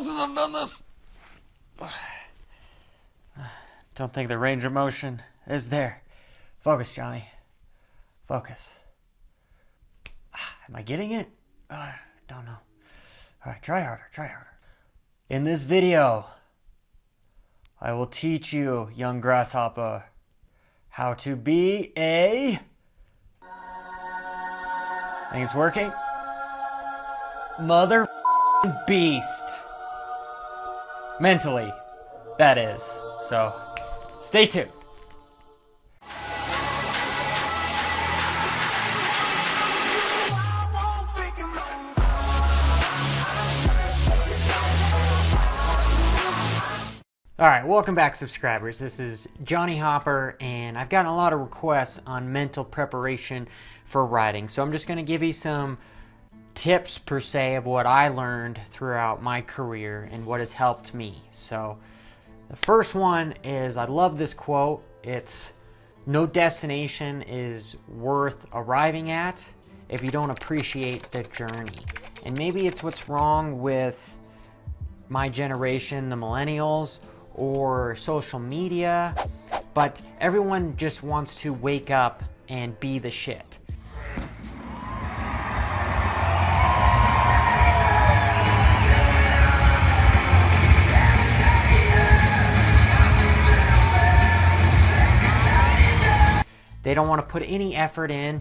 since I've done this. Don't think the range of motion is there. Focus, Johnny. Focus. Am I getting it? Don't know. Alright, try harder, try harder. In this video, I will teach you, young grasshopper, how to be a... Think it's working? Mother beast. Mentally, that is. So, stay tuned. Alright, welcome back, subscribers. This is Johnny Hopper, and I've gotten a lot of requests on mental preparation for riding. So I'm just going to give you some tips, per se, of what I learned throughout my career and what has helped me. So the first one is, I love this quote. It's, no destination is worth arriving at if you don't appreciate the journey. And maybe it's what's wrong with my generation, the millennials, or social media, but everyone just wants to wake up and be the shit. They don't want to put any effort in,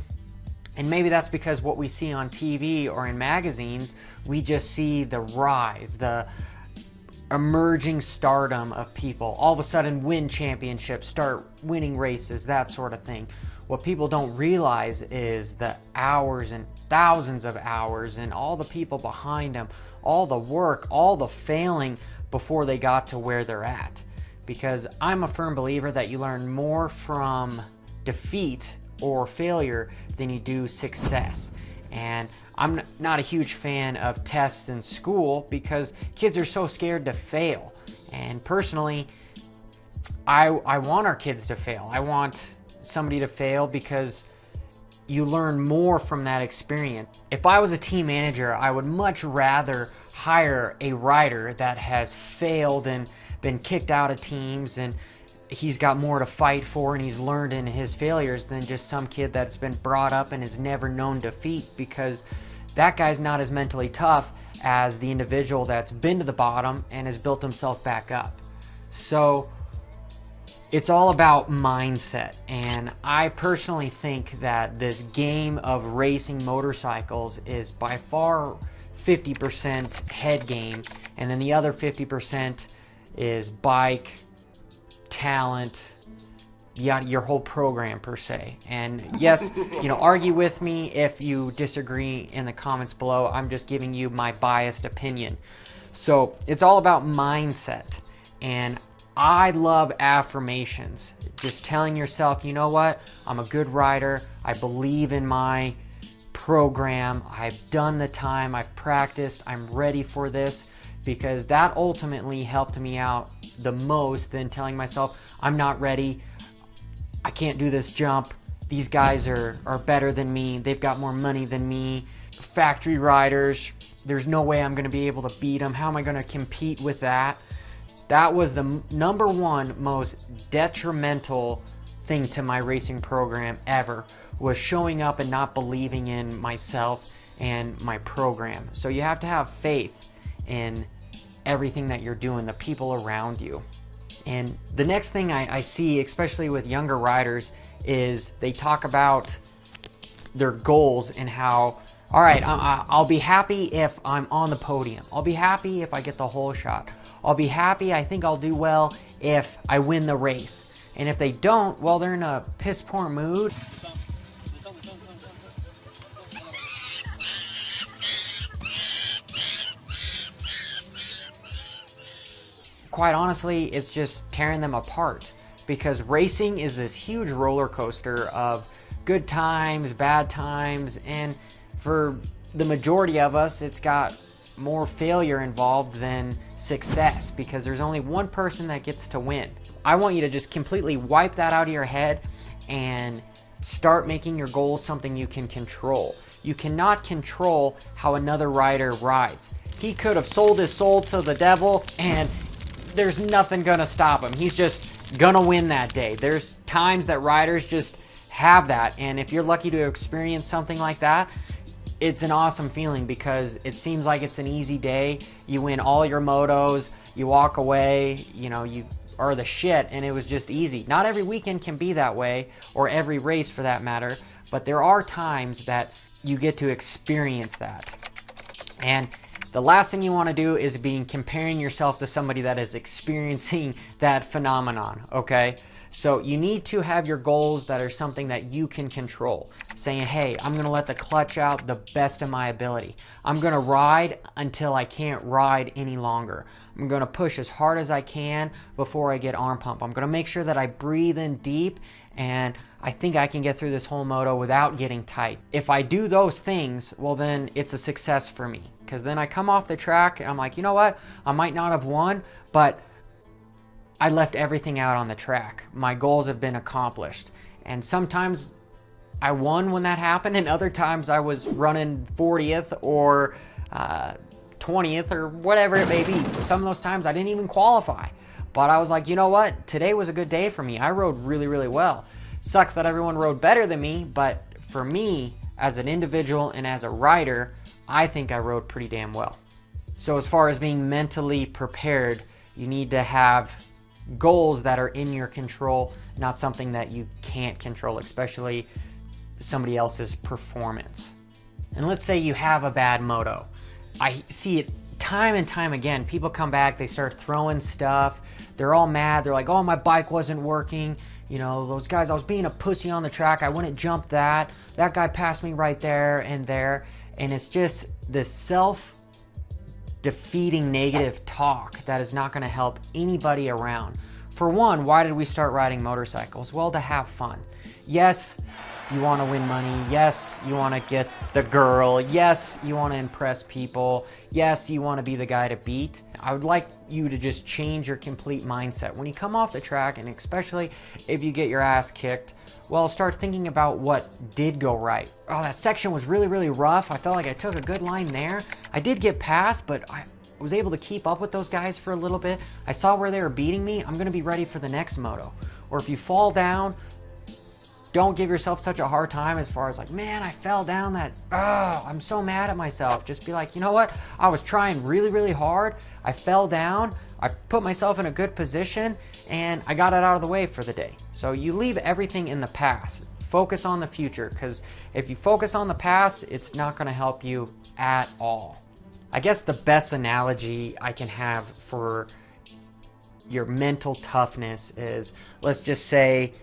and maybe that's because what we see on TV or in magazines, we just see the rise, the emerging stardom of people. All of a sudden win championships, start winning races, that sort of thing. What people don't realize is the hours and thousands of hours and all the people behind them, all the work, all the failing before they got to where they're at. Because I'm a firm believer that you learn more from defeat or failure than you do success. And I'm not a huge fan of tests in school because kids are so scared to fail. And personally, I want our kids to fail. I want somebody to fail because you learn more from that experience. If I was a team manager, I would much rather hire a rider that has failed and been kicked out of teams, and he's got more to fight for and he's learned in his failures, than just some kid that's been brought up and has never known defeat, because that guy's not as mentally tough as the individual that's been to the bottom and has built himself back up. So it's all about mindset, and I personally think that this game of racing motorcycles is by far 50% head game, and then the other 50% is bike, talent, your whole program, per se. And yes, argue with me if you disagree in the comments below. I'm just giving you my biased opinion. So it's all about mindset, and I love affirmations. Just telling yourself, you know what, I'm a good rider, I believe in my program, I've done the time, I've practiced, I'm ready for this, because that ultimately helped me out the most than telling myself, I'm not ready, I can't do this jump, these guys are better than me, they've got more money than me, factory riders, there's no way I'm going to be able to beat them, how am I going to compete with that? That was the number one most detrimental thing to my racing program ever, was showing up and not believing in myself and my program. So you have to have faith in everything that you're doing, the people around you. And the next thing I see, especially with younger riders, is they talk about their goals and how, all right, I'll be happy if I'm on the podium. I'll be happy if I get the whole shot. I'll be happy, I think I'll do well if I win the race. And if they don't, well, they're in a piss poor mood. Quite honestly, it's just tearing them apart, because racing is this huge roller coaster of good times, bad times, and for the majority of us, it's got more failure involved than success, because there's only one person that gets to win. I want you to just completely wipe that out of your head and start making your goals something you can control. You cannot control how another rider rides. He could have sold his soul to the devil, and there's nothing gonna stop him. He's just gonna win that day. There's times that riders just have that, and if you're lucky to experience something like that, it's an awesome feeling because it seems like it's an easy day. You win all your motos, you walk away, you know, you are the shit, and it was just easy. Not every weekend can be that way, or every race for that matter, but there are times that you get to experience that. And the last thing you want to do is comparing yourself to somebody that is experiencing that phenomenon, okay? So you need to have your goals that are something that you can control. Saying, hey, I'm going to let the clutch out the best of my ability. I'm going to ride until I can't ride any longer. I'm going to push as hard as I can before I get arm pump. I'm going to make sure that I breathe in deep, and I think I can get through this whole moto without getting tight. If I do those things, well, then it's a success for me. Because then I come off the track and I'm like, you know what? I might not have won, but I left everything out on the track. My goals have been accomplished. And sometimes I won when that happened, and other times I was running 40th or 20th or whatever it may be. Some of those times I didn't even qualify. But I was like, you know what? Today was a good day for me. I rode really, really well. Sucks that everyone rode better than me, but for me, as an individual and as a rider, I think I rode pretty damn well. So as far as being mentally prepared, you need to have goals that are in your control, not something that you can't control, especially somebody else's performance. And let's say you have a bad moto. I see it time and time again. People come back, they start throwing stuff. They're all mad. They're like, oh, my bike wasn't working. You know, those guys, I was being a pussy on the track. I wouldn't jump that. That guy passed me right there and there. And it's just this self-defeating negative talk that is not going to help anybody around. For one, why did we start riding motorcycles? Well, to have fun. Yes, you want to win money. Yes, you want to get the girl. Yes, you want to impress people. Yes, you want to be the guy to beat. I would like you to just change your complete mindset. When you come off the track, and especially if you get your ass kicked, well, start thinking about what did go right. Oh, that section was really, really rough. I felt like I took a good line there. I did get past, but I was able to keep up with those guys for a little bit. I saw where they were beating me. I'm going to be ready for the next moto. Or if you fall down, don't give yourself such a hard time as far as like, man, I fell down that, I'm so mad at myself. Just be like, you know what? I was trying really, really hard. I fell down. I put myself in a good position, and I got it out of the way for the day. So you leave everything in the past. Focus on the future, because if you focus on the past, it's not going to help you at all. I guess the best analogy I can have for your mental toughness is, let's just say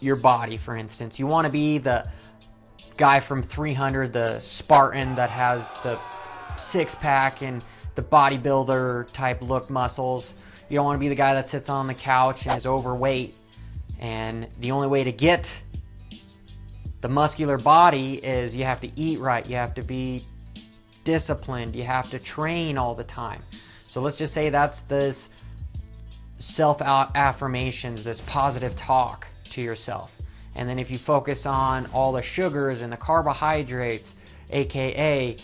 your body, for instance. You want to be the guy from 300, the Spartan that has the six-pack and the bodybuilder type look muscles. You don't want to be the guy that sits on the couch and is overweight. And the only way to get the muscular body is you have to eat right. You have to be disciplined. You have to train all the time. So let's just say that's this self-affirmations, this positive talk to yourself. And then if you focus on all the sugars and the carbohydrates, aka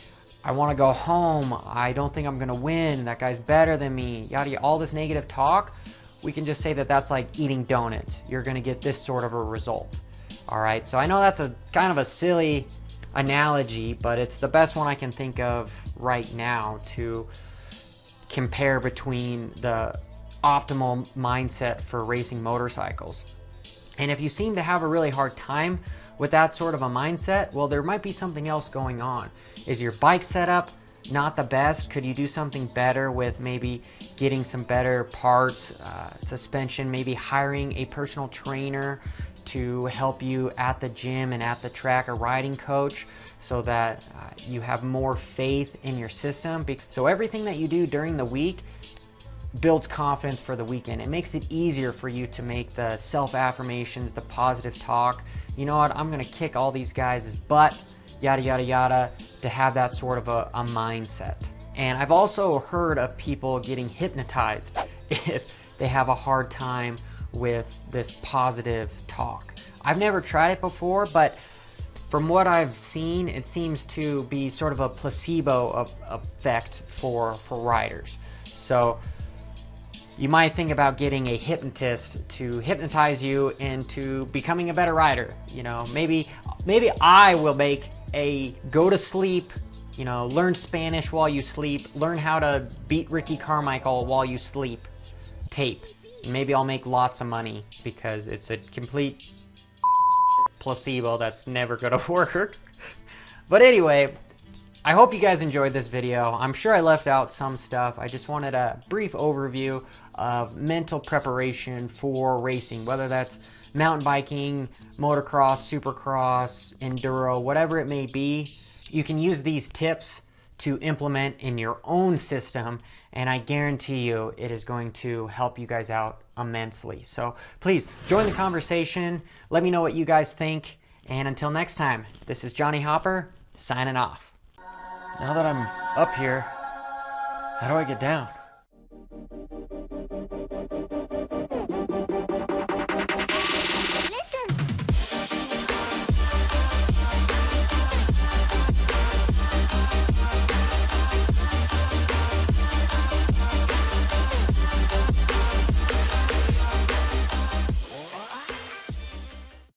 I want to go home, I don't think I'm gonna win, that guy's better than me, yada yada, all this negative talk, we can just say that that's like eating donuts. You're gonna get this sort of a result. All right, so I know that's a kind of a silly analogy, but it's the best one I can think of right now to compare between the optimal mindset for racing motorcycles. And if you seem to have a really hard time with that sort of a mindset, well, there might be something else going on. Is your bike setup not the best? Could you do something better with maybe getting some better parts, suspension, maybe hiring a personal trainer to help you at the gym and at the track, a riding coach, so that you have more faith in your system? So everything that you do during the week builds confidence for the weekend. It makes it easier for you to make the self-affirmations, the positive talk. You know what, I'm gonna kick all these guys' butt, yada, yada, yada, to have that sort of a mindset. And I've also heard of people getting hypnotized if they have a hard time with this positive talk. I've never tried it before, but from what I've seen, it seems to be sort of a placebo effect for riders. So you might think about getting a hypnotist to hypnotize you into becoming a better rider. You know, maybe I will make a go to sleep, you know, learn Spanish while you sleep, learn how to beat Ricky Carmichael while you sleep tape. And maybe I'll make lots of money because it's a complete placebo that's never gonna work. But anyway, I hope you guys enjoyed this video. I'm sure I left out some stuff. I just wanted a brief overview of mental preparation for racing, whether that's mountain biking, motocross, supercross, enduro, whatever it may be. You can use these tips to implement in your own system, and I guarantee you it is going to help you guys out immensely. So please join the conversation. Let me know what you guys think. And until next time, this is Johnny Hopper signing off. Now that I'm up here, how do I get down?